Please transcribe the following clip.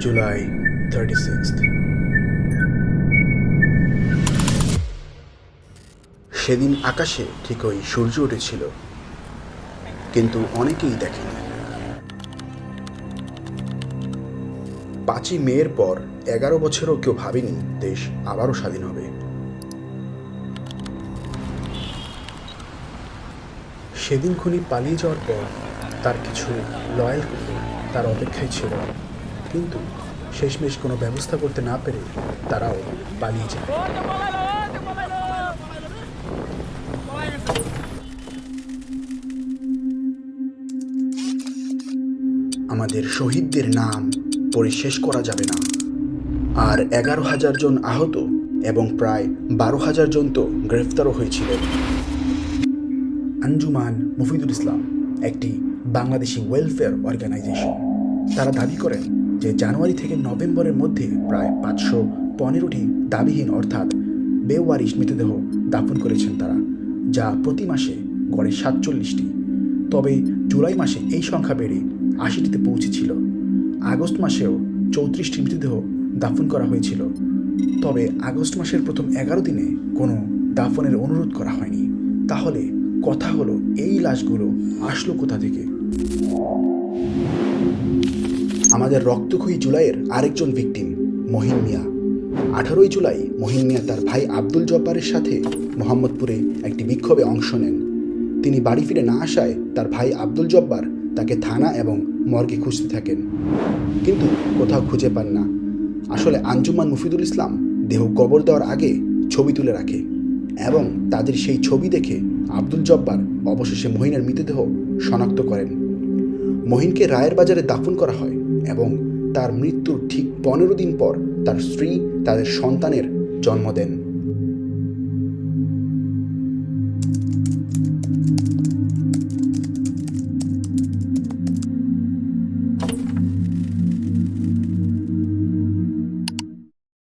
জুলাই 36। সেদিন আকাশে ঠিকই সূর্য উঠেছিল, কিন্তু অনেকেই দেখেনি। 5ই মের পর 11 বছরও কেউ ভাবেনি দেশ আবারও স্বাধীন হবে। সেদিন খুনি পালিয়ে যাওয়ার পর তার কিছু লয়াল কুকুর তার অপেক্ষায় ছিল, কিন্তু শেষমেশ কোনো ব্যবস্থা করতে না পেরে তারাও পালিয়ে যায়। আমাদের শহীদদের নাম পড়ে শেষ করা যাবে না। আর 11,000 জন আহত এবং প্রায় 12,000 জন তো গ্রেফতারও হয়েছিল। আঞ্জুমান মুফিদুল ইসলাম একটি বাংলাদেশি ওয়েলফেয়ার অর্গানাইজেশন। তারা দাবি করেন যে জানুয়ারি থেকে নভেম্বরের মধ্যে প্রায় 515টি দাবিহীন অর্থাৎ বেওয়ারিশ মৃতদেহ দাফন করেছেন তারা, যা প্রতি মাসে গড়ে 47টি। তবে জুলাই মাসে এই সংখ্যা বেড়ে 80টিতে পৌঁছেছিল। আগস্ট মাসেও 34টি মৃতদেহ দাফন করা হয়েছিল। তবে আগস্ট মাসের প্রথম 11 দিনে কোনো দাফনের অনুরোধ করা হয়নি। তাহলে কথা হলো, এই লাশগুলো আসলো কোথা থেকে? আমাদের রক্তক্ষয়ী জুলাইয়ের আরেকজন ভিকটিম মহিন মিয়া। 18ই জুলাই মহিন মিয়া তার ভাই আব্দুল জব্বারের সাথে মোহাম্মদপুরে একটি বিক্ষোভে অংশ নেন। তিনি বাড়ি ফিরে না আসায় তার ভাই আব্দুল জব্বার তাকে থানা এবং মর্গে খুঁজতে থাকেন, কিন্তু কোথাও খুঁজে পান না। আসলে আঞ্জুমান মুফিদুল ইসলাম দেহ কবর দেওয়ার আগে ছবি তুলে রাখে, এবং তাদের সেই ছবি দেখে আব্দুল জব্বার অবশেষে মহিনের মৃতদেহ শনাক্ত করেন। মহিনকে রায়ের বাজারে দাফন করা হয় এবং তার মৃত্যুর ঠিক 15 দিন পর তার স্ত্রী তাদের সন্তানের জন্ম দেন।